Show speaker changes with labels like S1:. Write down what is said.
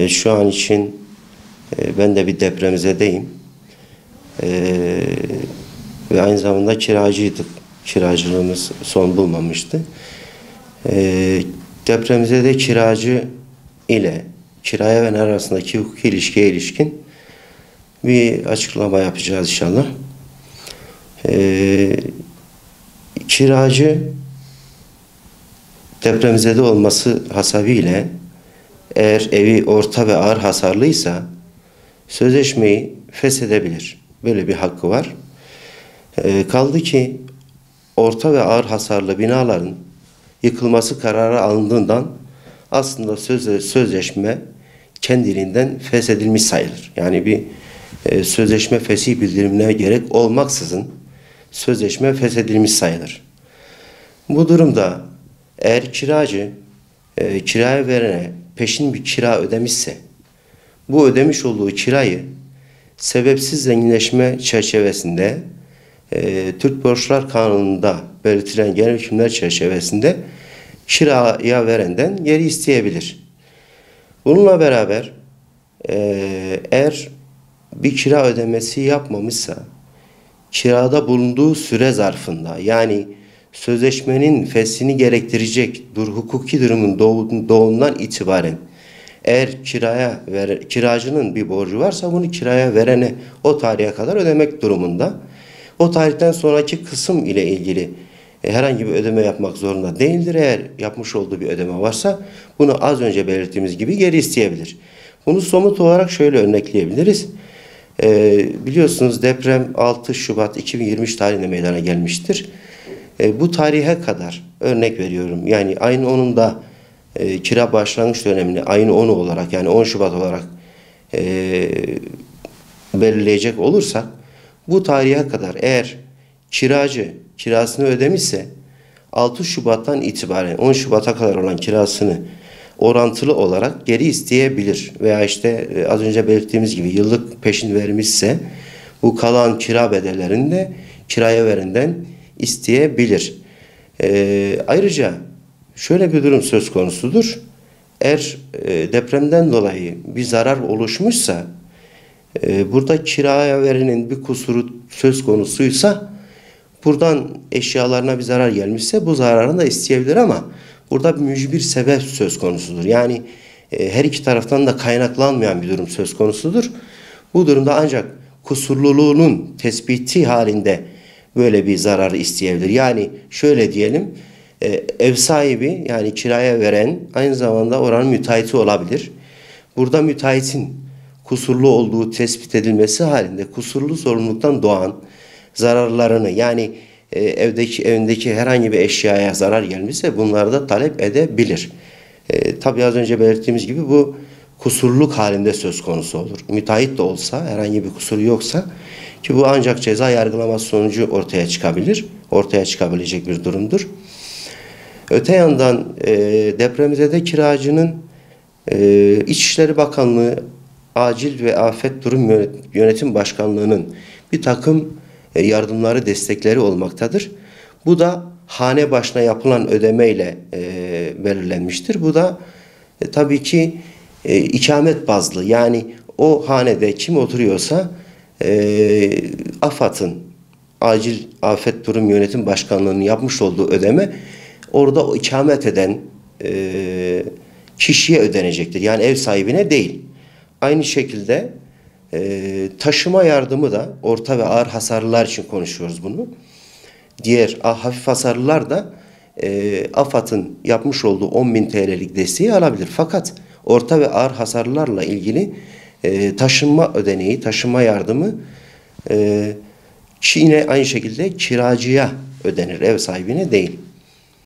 S1: Şu an için ben de bir depremzedeyim. Ve aynı zamanda kiracıydık. Kiracılığımız son bulmamıştı. Depremzede kiracı ile kiraya veren arasındaki hukuki ilişkiye ilişkin bir açıklama yapacağız inşallah. Kiracı depremzede olması hasebiyle eğer evi orta ve ağır hasarlıysa sözleşmeyi feshedebilir. Böyle bir hakkı var. Kaldı ki orta ve ağır hasarlı binaların yıkılması kararı alındığından aslında sözleşme kendiliğinden feshedilmiş sayılır. Yani bir sözleşme fesih bildirimine gerek olmaksızın sözleşme feshedilmiş sayılır. Bu durumda eğer kiracı kiraya verene peşin bir kira ödemişse bu ödemiş olduğu kirayı sebepsiz zenginleşme çerçevesinde Türk Borçlar Kanunu'nda belirtilen genel hükümler çerçevesinde kiraya verenden geri isteyebilir. Bununla beraber eğer bir kira ödemesi yapmamışsa kirada bulunduğu süre zarfında yani sözleşmenin feshini gerektirecek hukuki durumun doğumundan itibaren eğer kiracının bir borcu varsa bunu kiraya verene o tarihe kadar ödemek durumunda. O tarihten sonraki kısım ile ilgili herhangi bir ödeme yapmak zorunda değildir. Eğer yapmış olduğu bir ödeme varsa bunu az önce belirttiğimiz gibi geri isteyebilir. Bunu somut olarak şöyle örnekleyebiliriz. Biliyorsunuz deprem 6 Şubat 2023 tarihinde meydana gelmiştir. Bu tarihe kadar örnek veriyorum. Yani ayın 10'unda kira başlangıç dönemini ayın 10'u olarak yani 10 Şubat olarak belirleyecek olursak bu tarihe kadar eğer kiracı kirasını ödemişse 6 Şubat'tan itibaren 10 Şubat'a kadar olan kirasını orantılı olarak geri isteyebilir. Veya işte az önce belirttiğimiz gibi yıllık peşin vermişse bu kalan kira bedellerini de kiraya verenden isteyebilir. Ayrıca şöyle bir durum söz konusudur. Eğer depremden dolayı bir zarar oluşmuşsa burada kiraya verenin bir kusuru söz konusuysa buradan eşyalarına bir zarar gelmişse bu zararını da isteyebilir ama burada bir mücbir sebep söz konusudur. Yani her iki taraftan da kaynaklanmayan bir durum söz konusudur. Bu durumda ancak kusurluluğunun tespiti halinde böyle bir zararı isteyebilir. Yani şöyle diyelim ev sahibi yani kiraya veren aynı zamanda oranın müteahhiti olabilir. Burada müteahhitin kusurlu olduğu tespit edilmesi halinde kusurlu sorumluluktan doğan zararlarını yani evindeki herhangi bir eşyaya zarar gelmişse bunları da talep edebilir. Tabii az önce belirttiğimiz gibi bu kusurluk halinde söz konusu olur. Müteahhit de olsa herhangi bir kusuru yoksa ki bu ancak ceza yargılaması sonucu ortaya çıkabilir. Ortaya çıkabilecek bir durumdur. Öte yandan depremzede kiracının İçişleri Bakanlığı Acil ve Afet Durum Yönetim Başkanlığı'nın bir takım yardımları, destekleri olmaktadır. Bu da hane başına yapılan ödemeyle belirlenmiştir. Bu da tabii ki ikamet bazlı yani o hanede kim oturuyorsa AFAD'ın Acil Afet Durum Yönetim Başkanlığı'nın yapmış olduğu ödeme orada o ikamet eden kişiye ödenecektir. Yani ev sahibine değil. Aynı şekilde taşıma yardımı da orta ve ağır hasarlılar için konuşuyoruz bunu. Diğer hafif hasarlılar da AFAD'ın yapmış olduğu 10.000 TL'lik desteği alabilir. Fakat orta ve ağır hasarlılarla ilgili taşınma ödeneği, taşınma yardımı yine aynı şekilde kiracıya ödenir, ev sahibine değil.